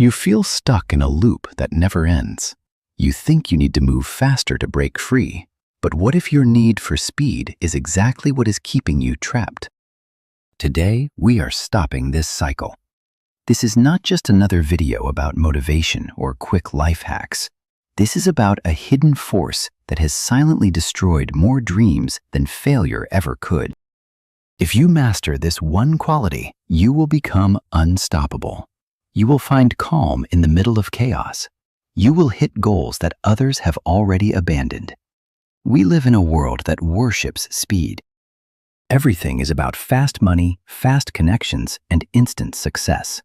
You feel stuck in a loop that never ends. You think you need to move faster to break free, but what if your need for speed is exactly what is keeping you trapped? Today, we are stopping this cycle. This is not just another video about motivation or quick life hacks. This is about a hidden force that has silently destroyed more dreams than failure ever could. If you master this one quality, you will become unstoppable. You will find calm in the middle of chaos. You will hit goals that others have already abandoned. We live in a world that worships speed. Everything is about fast money, fast connections, and instant success.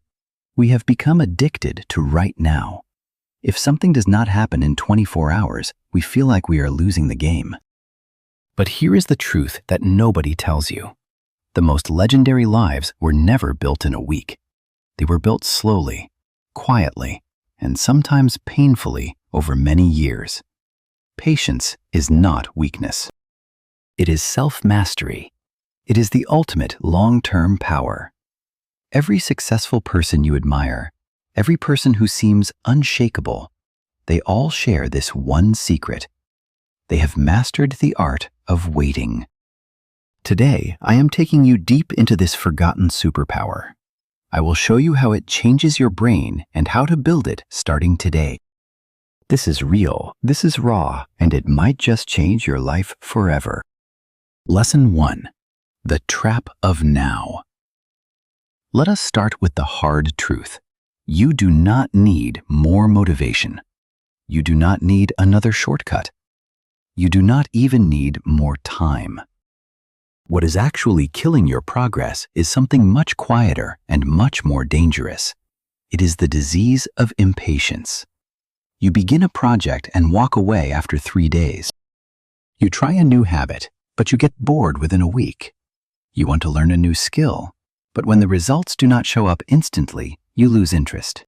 We have become addicted to right now. If something does not happen in 24 hours, we feel like we are losing the game. But here is the truth that nobody tells you. The most legendary lives were never built in a week. They were built slowly, quietly, and sometimes painfully over many years. Patience is not weakness. It is self-mastery. It is the ultimate long-term power. Every successful person you admire, every person who seems unshakable, they all share this one secret. They have mastered the art of waiting. Today, I am taking you deep into this forgotten superpower. I will show you how it changes your brain and how to build it starting today. This is real, this is raw, and it might just change your life forever. Lesson 1. The Trap of Now. Let us start with the hard truth. You do not need more motivation. You do not need another shortcut. You do not even need more time. What is actually killing your progress is something much quieter and much more dangerous. It is the disease of impatience. You begin a project and walk away after 3 days. You try a new habit, but you get bored within a week. You want to learn a new skill, but when the results do not show up instantly, you lose interest.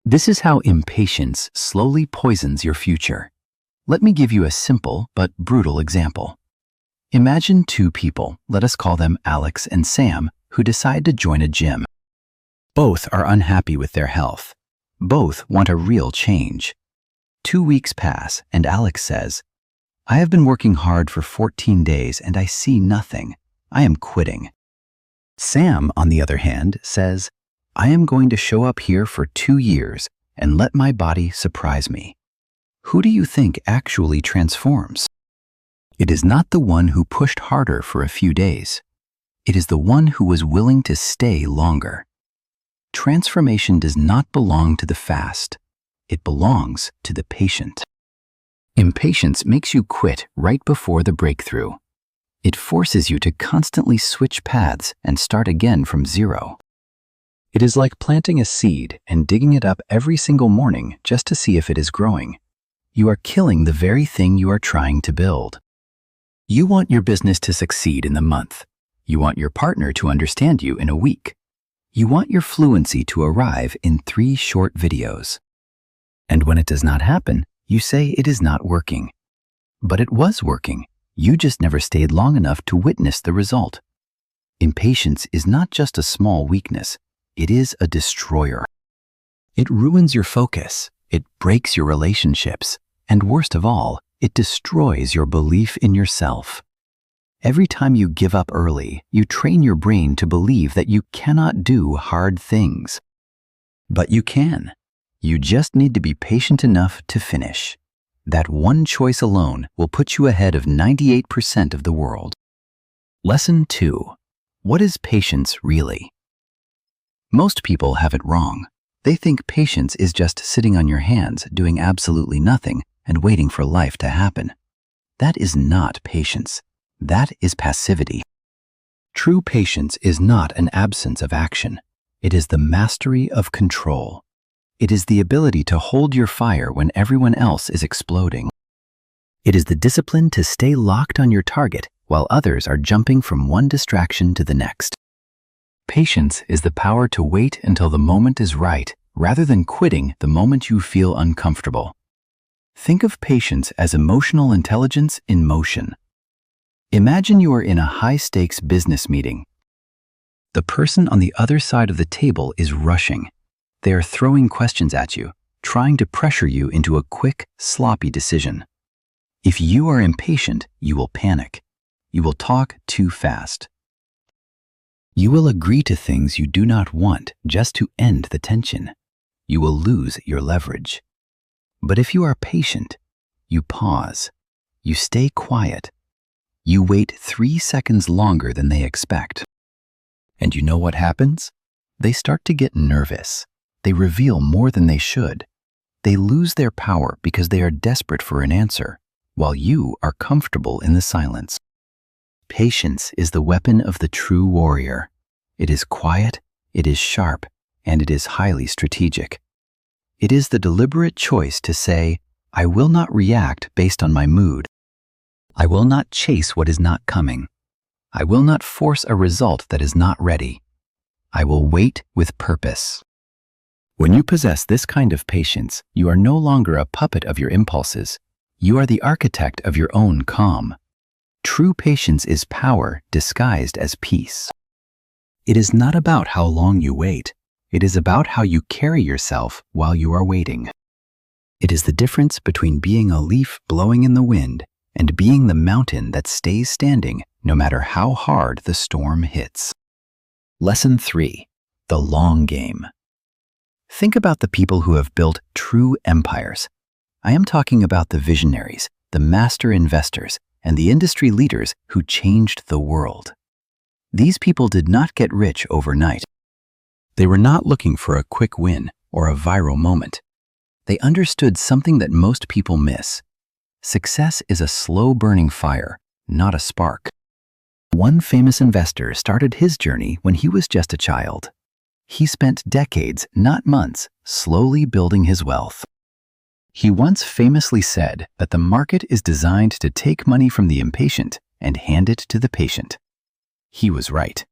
This is how impatience slowly poisons your future. Let me give you a simple but brutal example. Imagine two people, let us call them Alex and Sam, who decide to join a gym. Both are unhappy with their health. Both want a real change. 2 weeks pass and Alex says, "I have been working hard for 14 days and I see nothing. I am quitting." Sam, on the other hand, says, "I am going to show up here for 2 years and let my body surprise me." Who do you think actually transforms? It is not the one who pushed harder for a few days. It is the one who was willing to stay longer. Transformation does not belong to the fast. It belongs to the patient. Impatience makes you quit right before the breakthrough. It forces you to constantly switch paths and start again from zero. It is like planting a seed and digging it up every single morning just to see if it is growing. You are killing the very thing you are trying to build. You want your business to succeed in the month. You want your partner to understand you in a week. You want your fluency to arrive in 3 short videos. And when it does not happen, you say it is not working. But it was working. You just never stayed long enough to witness the result. Impatience is not just a small weakness. It is a destroyer. It ruins your focus. It breaks your relationships. And worst of all, it destroys your belief in yourself. Every time you give up early, you train your brain to believe that you cannot do hard things. But you can. You just need to be patient enough to finish. That one choice alone will put you ahead of 98% of the world. Lesson 2. What is patience really? Most people have it wrong. They think patience is just sitting on your hands, doing absolutely nothing, and waiting for life to happen. That is not patience. That is passivity. True patience is not an absence of action. It is the mastery of control. It is the ability to hold your fire when everyone else is exploding. It is the discipline to stay locked on your target while others are jumping from one distraction to the next. Patience is the power to wait until the moment is right, rather than quitting the moment you feel uncomfortable. Think of patience as emotional intelligence in motion. Imagine you are in a high-stakes business meeting. The person on the other side of the table is rushing. They are throwing questions at you, trying to pressure you into a quick, sloppy decision. If you are impatient, you will panic. You will talk too fast. You will agree to things you do not want just to end the tension. You will lose your leverage. But if you are patient, you pause. You stay quiet. You wait 3 seconds longer than they expect. And you know what happens? They start to get nervous. They reveal more than they should. They lose their power because they are desperate for an answer, while you are comfortable in the silence. Patience is the weapon of the true warrior. It is quiet, it is sharp, and it is highly strategic. It is the deliberate choice to say, I will not react based on my mood. I will not chase what is not coming. I will not force a result that is not ready. I will wait with purpose. When you possess this kind of patience, you are no longer a puppet of your impulses. You are the architect of your own calm. True patience is power disguised as peace. It is not about how long you wait. It is about how you carry yourself while you are waiting. It is the difference between being a leaf blowing in the wind and being the mountain that stays standing no matter how hard the storm hits. Lesson 3. The long game. Think about the people who have built true empires. I am talking about the visionaries, the master investors, and the industry leaders who changed the world. These people did not get rich overnight. They were not looking for a quick win or a viral moment. They understood something that most people miss. Success is a slow-burning fire, not a spark. One famous investor started his journey when he was just a child. He spent decades, not months, slowly building his wealth. He once famously said that the market is designed to take money from the impatient and hand it to the patient. He was right.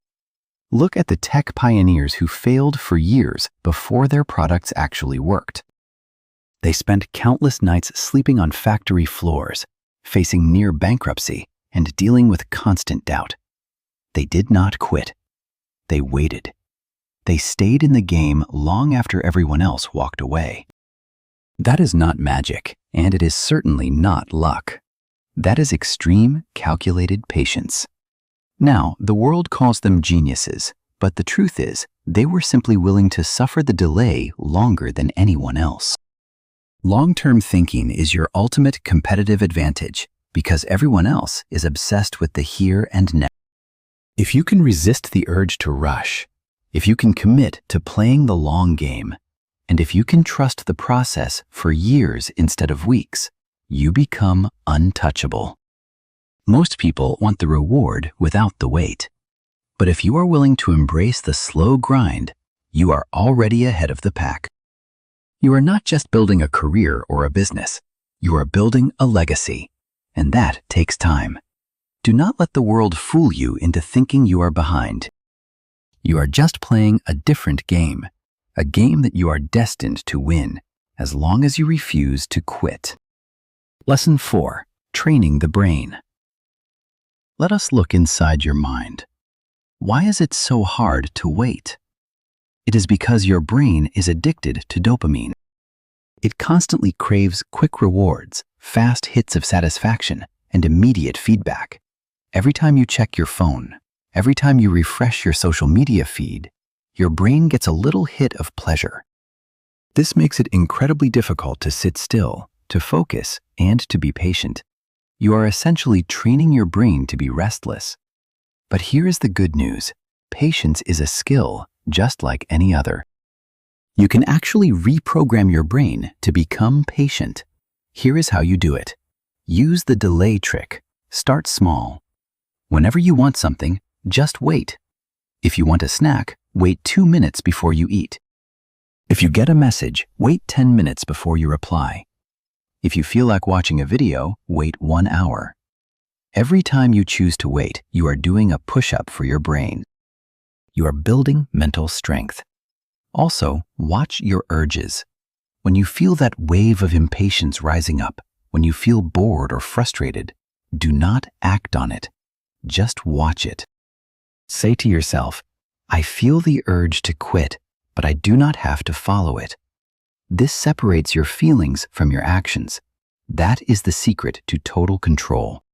Look at the tech pioneers who failed for years before their products actually worked. They spent countless nights sleeping on factory floors, facing near bankruptcy, and dealing with constant doubt. They did not quit. They waited. They stayed in the game long after everyone else walked away. That is not magic, and it is certainly not luck. That is extreme, calculated patience. Now, the world calls them geniuses, but the truth is, they were simply willing to suffer the delay longer than anyone else. Long-term thinking is your ultimate competitive advantage because everyone else is obsessed with the here and now. If you can resist the urge to rush, if you can commit to playing the long game, and if you can trust the process for years instead of weeks, you become untouchable. Most people want the reward without the wait. But if you are willing to embrace the slow grind, you are already ahead of the pack. You are not just building a career or a business. You are building a legacy, and that takes time. Do not let the world fool you into thinking you are behind. You are just playing a different game, a game that you are destined to win, as long as you refuse to quit. Lesson 4. Training the brain. Let us look inside your mind. Why is it so hard to wait? It is because your brain is addicted to dopamine. It constantly craves quick rewards, fast hits of satisfaction, and immediate feedback. Every time you check your phone, every time you refresh your social media feed, your brain gets a little hit of pleasure. This makes it incredibly difficult to sit still, to focus, and to be patient. You are essentially training your brain to be restless. But here is the good news. Patience is a skill, just like any other. You can actually reprogram your brain to become patient. Here is how you do it. Use the delay trick. Start small. Whenever you want something, just wait. If you want a snack, wait 2 minutes before you eat. If you get a message, wait 10 minutes before you reply. If you feel like watching a video, wait 1 hour. Every time you choose to wait, you are doing a push-up for your brain. You are building mental strength. Also, watch your urges. When you feel that wave of impatience rising up, when you feel bored or frustrated, do not act on it. Just watch it. Say to yourself, I feel the urge to quit, but I do not have to follow it. This separates your feelings from your actions. That is the secret to total control.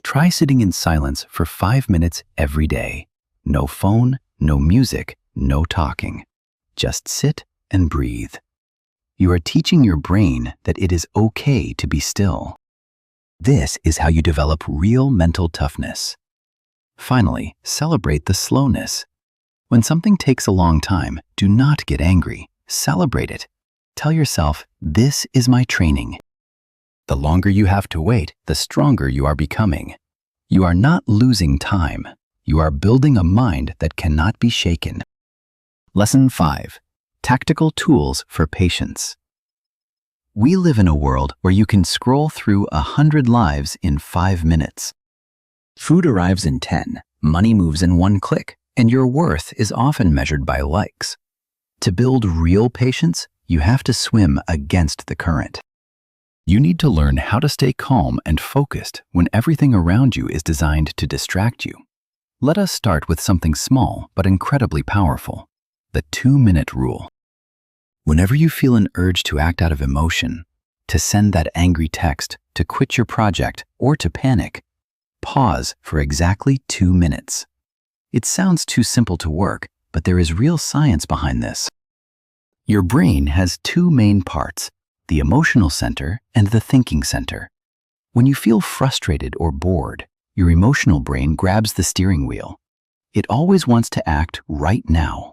Try sitting in silence for 5 minutes every day. No phone, no music, no talking. Just sit and breathe. You are teaching your brain that it is okay to be still. This is how you develop real mental toughness. Finally, celebrate the slowness. When something takes a long time, do not get angry. Celebrate it. Tell yourself, this is my training. The longer you have to wait, the stronger you are becoming. You are not losing time. You are building a mind that cannot be shaken. Lesson 5. Tactical tools for patience. We live in a world where you can scroll through 100 lives in 5 minutes. Food arrives in 10, money moves in 1 click, and your worth is often measured by likes. To build real patience, you have to swim against the current. You need to learn how to stay calm and focused when everything around you is designed to distract you. Let us start with something small but incredibly powerful: the 2-minute rule. Whenever you feel an urge to act out of emotion, to send that angry text, to quit your project, or to panic, pause for exactly 2 minutes. It sounds too simple to work, but there is real science behind this. Your brain has 2 main parts: the emotional center and the thinking center. When you feel frustrated or bored, your emotional brain grabs the steering wheel. It always wants to act right now.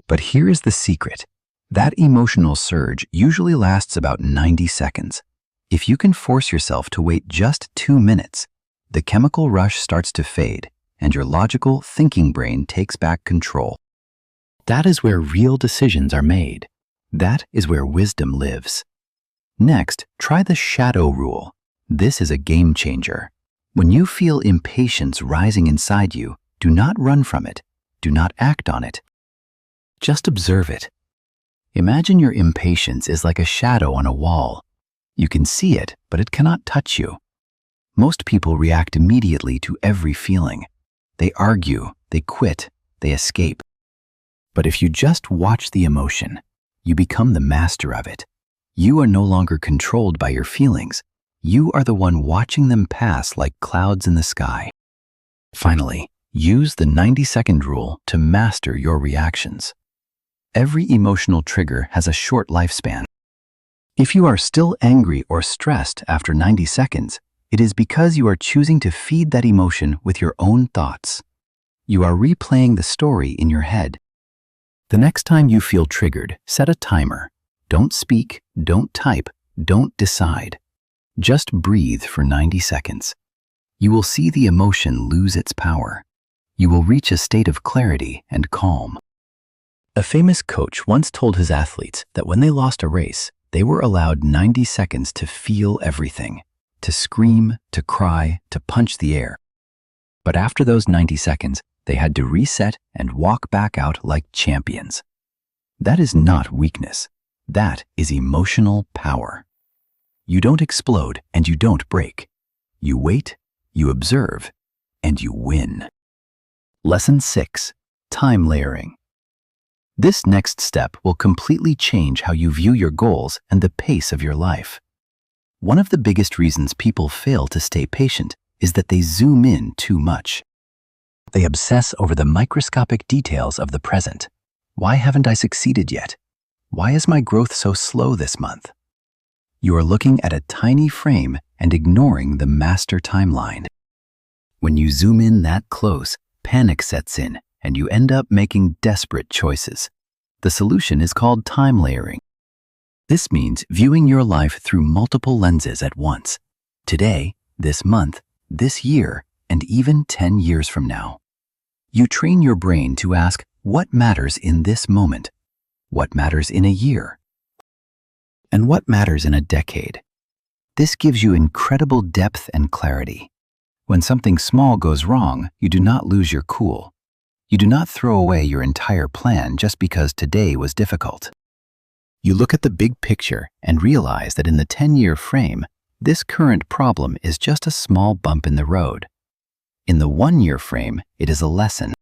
But here is the secret. That emotional surge usually lasts about 90 seconds. If you can force yourself to wait just 2 minutes, the chemical rush starts to fade, and your logical, thinking brain takes back control. That is where real decisions are made. That is where wisdom lives. Next, try the shadow rule. This is a game changer. When you feel impatience rising inside you, do not run from it. Do not act on it. Just observe it. Imagine your impatience is like a shadow on a wall. You can see it, but it cannot touch you. Most people react immediately to every feeling. They argue, they quit, they escape. But if you just watch the emotion, you become the master of it. You are no longer controlled by your feelings. You are the one watching them pass like clouds in the sky. Finally, use the 90-second rule to master your reactions. Every emotional trigger has a short lifespan. If you are still angry or stressed after 90 seconds, it is because you are choosing to feed that emotion with your own thoughts. You are replaying the story in your head. The next time you feel triggered, set a timer. Don't speak, don't type, don't decide. Just breathe for 90 seconds. You will see the emotion lose its power. You will reach a state of clarity and calm. A famous coach once told his athletes that when they lost a race, they were allowed 90 seconds to feel everything, to scream, to cry, to punch the air. But after those 90 seconds, they had to reset and walk back out like champions. That is not weakness. That is emotional power. You don't explode and you don't break. You wait, you observe, and you win. Lesson 6. Time layering. This next step will completely change how you view your goals and the pace of your life. One of the biggest reasons people fail to stay patient is that they zoom in too much. They obsess over the microscopic details of the present. Why haven't I succeeded yet? Why is my growth so slow this month? You are looking at a tiny frame and ignoring the master timeline. When you zoom in that close, panic sets in, and you end up making desperate choices. The solution is called time layering. This means viewing your life through multiple lenses at once. Today, this month, this year, and even 10 years from now. You train your brain to ask, what matters in this moment? What matters in a year? And what matters in a decade? This gives you incredible depth and clarity. When something small goes wrong, you do not lose your cool. You do not throw away your entire plan just because today was difficult. You look at the big picture and realize that in the 10-year frame, this current problem is just a small bump in the road. In the 1-year frame, it is a lesson.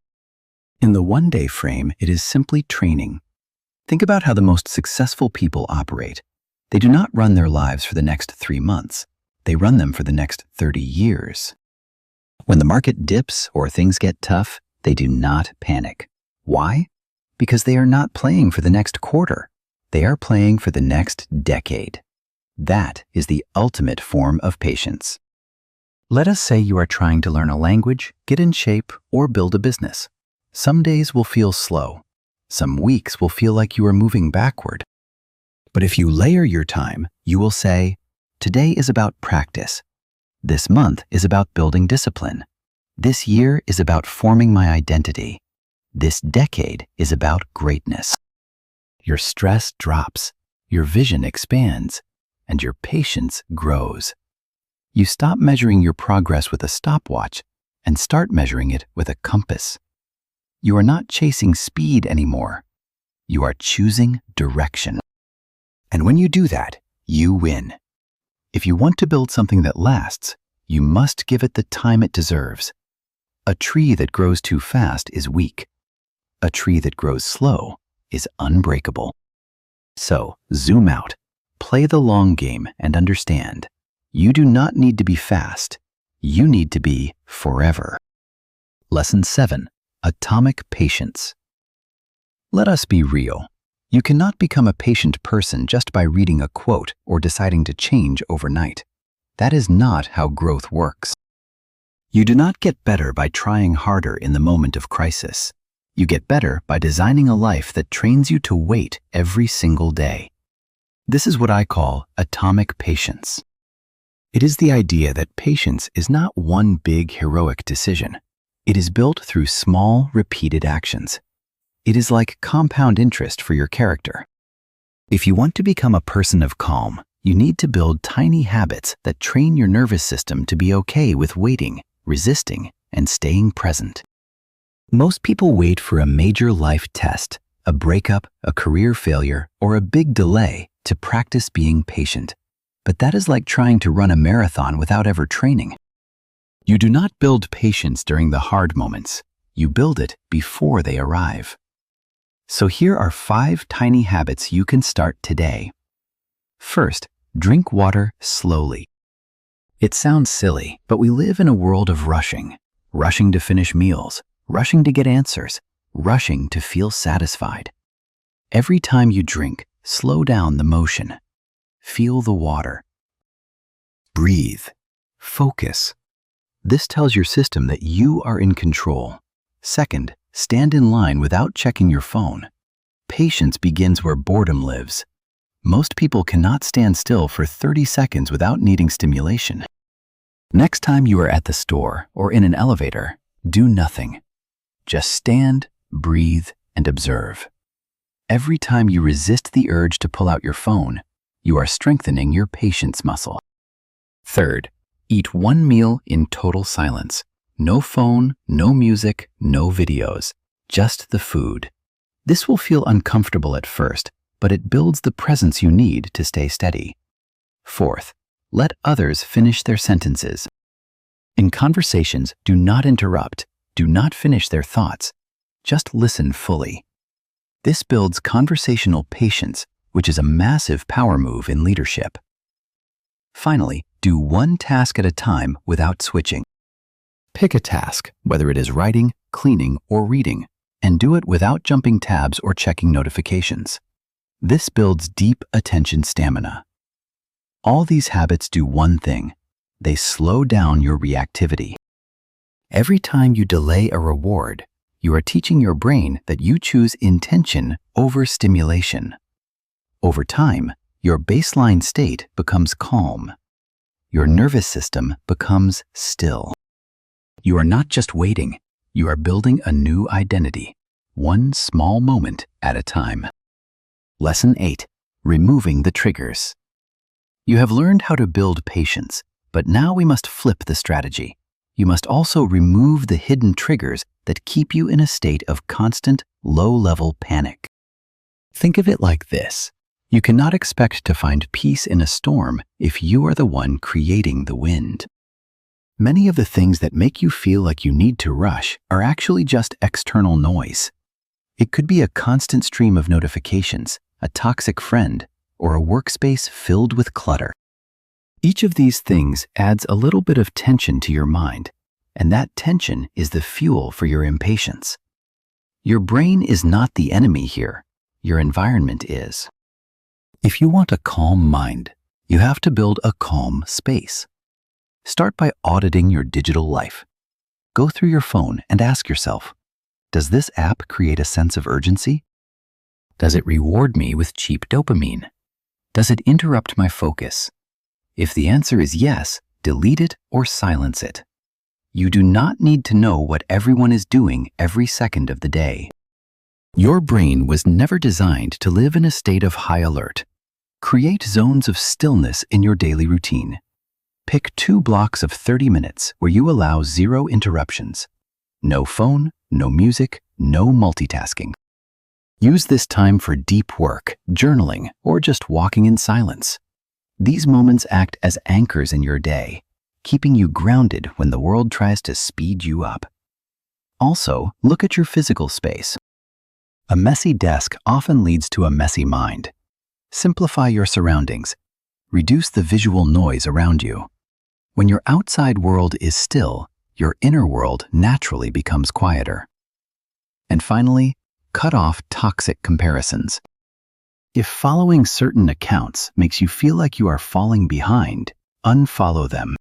In the one-day frame, it is simply training. Think about how the most successful people operate. They do not run their lives for the next 3 months. They run them for the next 30 years. When the market dips or things get tough, they do not panic. Why? Because they are not playing for the next quarter. They are playing for the next decade. That is the ultimate form of patience. Let us say you are trying to learn a language, get in shape, or build a business. Some days will feel slow. Some weeks will feel like you are moving backward. But if you layer your time, you will say, today is about practice. This month is about building discipline. This year is about forming my identity. This decade is about greatness. Your stress drops, your vision expands, and your patience grows. You stop measuring your progress with a stopwatch and start measuring it with a compass. You are not chasing speed anymore. You are choosing direction. And when you do that, you win. If you want to build something that lasts, you must give it the time it deserves. A tree that grows too fast is weak. A tree that grows slow is unbreakable. So, zoom out, play the long game, and understand. You do not need to be fast. You need to be forever. Lesson 7. Atomic patience. Let us be real. You cannot become a patient person just by reading a quote or deciding to change overnight. That is not how growth works. You do not get better by trying harder in the moment of crisis. You get better by designing a life that trains you to wait every single day. This is what I call atomic patience. It is the idea that patience is not one big heroic decision. It is built through small, repeated actions. It is like compound interest for your character. If you want to become a person of calm, you need to build tiny habits that train your nervous system to be okay with waiting, resisting, and staying present. Most people wait for a major life test, a breakup, a career failure, or a big delay to practice being patient. But that is like trying to run a marathon without ever training. You do not build patience during the hard moments. You build it before they arrive. So here are 5 tiny habits you can start today. First, drink water slowly. It sounds silly, but we live in a world of rushing. Rushing to finish meals, rushing to get answers, rushing to feel satisfied. Every time you drink, slow down the motion. Feel the water. Breathe. Focus. This tells your system that you are in control. Second, stand in line without checking your phone. Patience begins where boredom lives. Most people cannot stand still for 30 seconds without needing stimulation. Next time you are at the store or in an elevator, do nothing. Just stand, breathe, and observe. Every time you resist the urge to pull out your phone, you are strengthening your patience muscle. Third, eat one meal in total silence. No phone, no music, no videos, just the food. This will feel uncomfortable at first, but it builds the presence you need to stay steady. Fourth, let others finish their sentences. In conversations, do not interrupt, do not finish their thoughts, just listen fully. This builds conversational patience, which is a massive power move in leadership. Finally, do one task at a time without switching. Pick a task, whether it is writing, cleaning, or reading, and do it without jumping tabs or checking notifications. This builds deep attention stamina. All these habits do one thing: they slow down your reactivity. Every time you delay a reward, you are teaching your brain that you choose intention over stimulation. Over time, your baseline state becomes calm. Your nervous system becomes still. You are not just waiting, you are building a new identity, one small moment at a time. Lesson 8. Removing the triggers. You have learned how to build patience, but now we must flip the strategy. You must also remove the hidden triggers that keep you in a state of constant, low-level panic. Think of it like this. You cannot expect to find peace in a storm if you are the one creating the wind. Many of the things that make you feel like you need to rush are actually just external noise. It could be a constant stream of notifications, a toxic friend, or a workspace filled with clutter. Each of these things adds a little bit of tension to your mind, and that tension is the fuel for your impatience. Your brain is not the enemy here. Your environment is. If you want a calm mind, you have to build a calm space. Start by auditing your digital life. Go through your phone and ask yourself, does this app create a sense of urgency? Does it reward me with cheap dopamine? Does it interrupt my focus? If the answer is yes, delete it or silence it. You do not need to know what everyone is doing every second of the day. Your brain was never designed to live in a state of high alert. Create zones of stillness in your daily routine. Pick 2 blocks of 30 minutes where you allow 0 interruptions. No phone, no music, no multitasking. Use this time for deep work, journaling, or just walking in silence. These moments act as anchors in your day, keeping you grounded when the world tries to speed you up. Also, look at your physical space. A messy desk often leads to a messy mind. Simplify your surroundings. Reduce the visual noise around you. When your outside world is still, your inner world naturally becomes quieter. And finally, cut off toxic comparisons. If following certain accounts makes you feel like you are falling behind, unfollow them.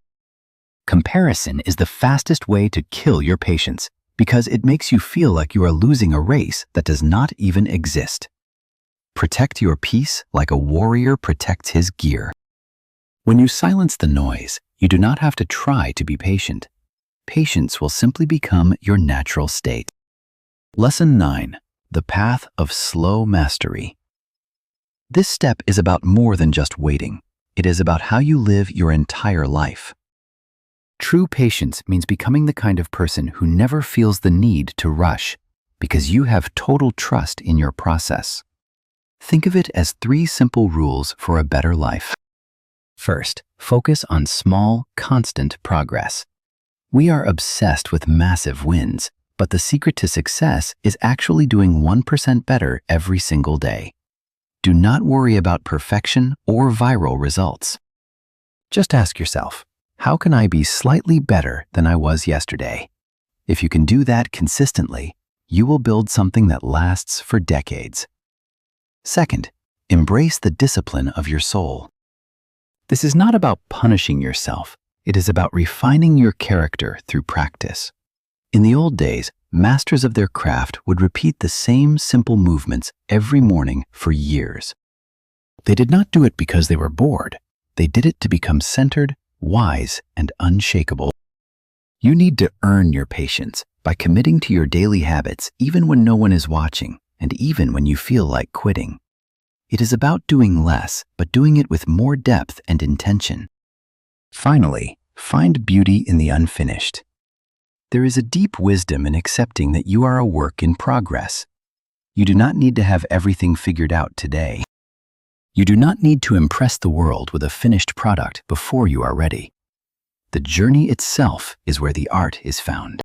Comparison is the fastest way to kill your patience because it makes you feel like you are losing a race that does not even exist. Protect your peace like a warrior protects his gear. When you silence the noise, you do not have to try to be patient. Patience will simply become your natural state. Lesson 9. The path of slow mastery. This step is about more than just waiting. It is about how you live your entire life. True patience means becoming the kind of person who never feels the need to rush because you have total trust in your process. Think of it as 3 simple rules for a better life. First, focus on small, constant progress. We are obsessed with massive wins, but the secret to success is actually doing 1% better every single day. Do not worry about perfection or viral results. Just ask yourself, how can I be slightly better than I was yesterday? If you can do that consistently, you will build something that lasts for decades. Second, embrace the discipline of your soul. This is not about punishing yourself. It is about refining your character through practice. In the old days, masters of their craft would repeat the same simple movements every morning for years. They did not do it because they were bored. They did it to become centered, wise, and unshakable. You need to earn your patience by committing to your daily habits even when no one is watching and even when you feel like quitting. It is about doing less, but doing it with more depth and intention. Finally, find beauty in the unfinished. There is a deep wisdom in accepting that you are a work in progress. You do not need to have everything figured out today. You do not need to impress the world with a finished product before you are ready. The journey itself is where the art is found.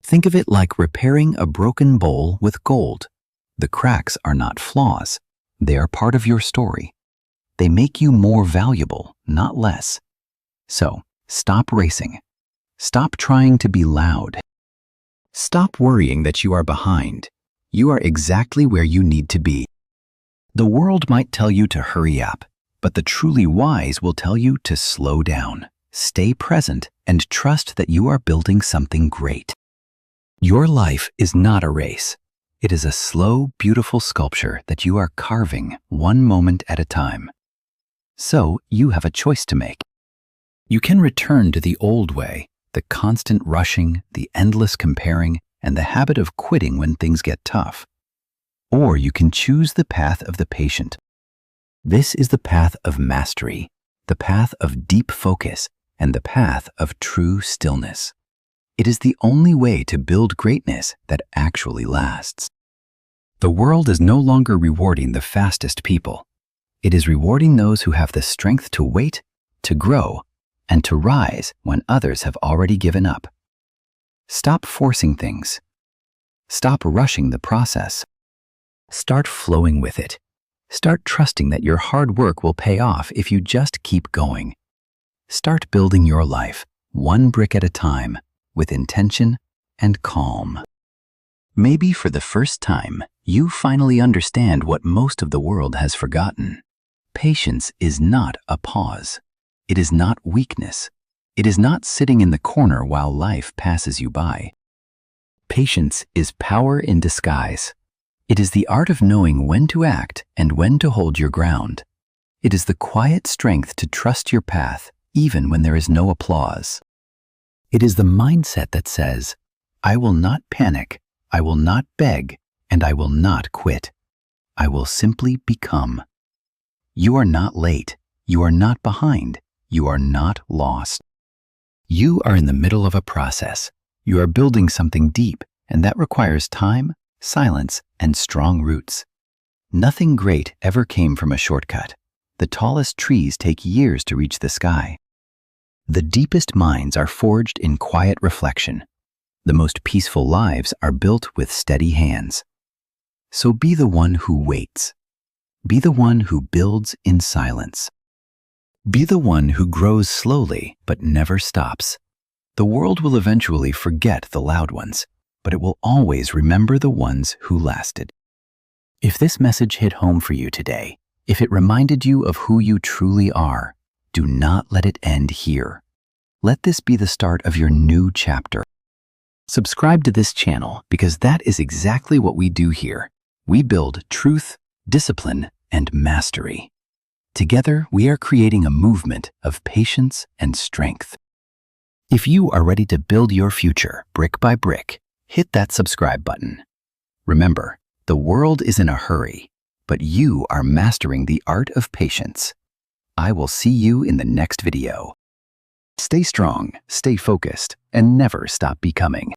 Think of it like repairing a broken bowl with gold. The cracks are not flaws. They are part of your story. They make you more valuable, not less. So, stop racing. Stop trying to be loud. Stop worrying that you are behind. You are exactly where you need to be. The world might tell you to hurry up, but the truly wise will tell you to slow down, stay present, and trust that you are building something great. Your life is not a race. It is a slow, beautiful sculpture that you are carving one moment at a time. So you have a choice to make. You can return to the old way, the constant rushing, the endless comparing, and the habit of quitting when things get tough. Or you can choose the path of the patient. This is the path of mastery, the path of deep focus, and the path of true stillness. It is the only way to build greatness that actually lasts. The world is no longer rewarding the fastest people. It is rewarding those who have the strength to wait, to grow, and to rise when others have already given up. Stop forcing things. Stop rushing the process. Start flowing with it. Start trusting that your hard work will pay off if you just keep going. Start building your life, one brick at a time, with intention and calm. Maybe for the first time, you finally understand what most of the world has forgotten. Patience is not a pause. It is not weakness. It is not sitting in the corner while life passes you by. Patience is power in disguise. It is the art of knowing when to act and when to hold your ground. It is the quiet strength to trust your path, even when there is no applause. It is the mindset that says, I will not panic, I will not beg, and I will not quit. I will simply become. You are not late. You are not behind. You are not lost. You are in the middle of a process. You are building something deep, and that requires time, silence, and strong roots. Nothing great ever came from a shortcut. The tallest trees take years to reach the sky. The deepest minds are forged in quiet reflection. The most peaceful lives are built with steady hands. So be the one who waits. Be the one who builds in silence. Be the one who grows slowly but never stops. The world will eventually forget the loud ones, but it will always remember the ones who lasted. If this message hit home for you today, if it reminded you of who you truly are, do not let it end here. Let this be the start of your new chapter. Subscribe to this channel because that is exactly what we do here. We build truth, discipline, and mastery. Together, we are creating a movement of patience and strength. If you are ready to build your future brick by brick, hit that subscribe button. Remember, the world is in a hurry, but you are mastering the art of patience. I will see you in the next video. Stay strong, stay focused, and never stop becoming.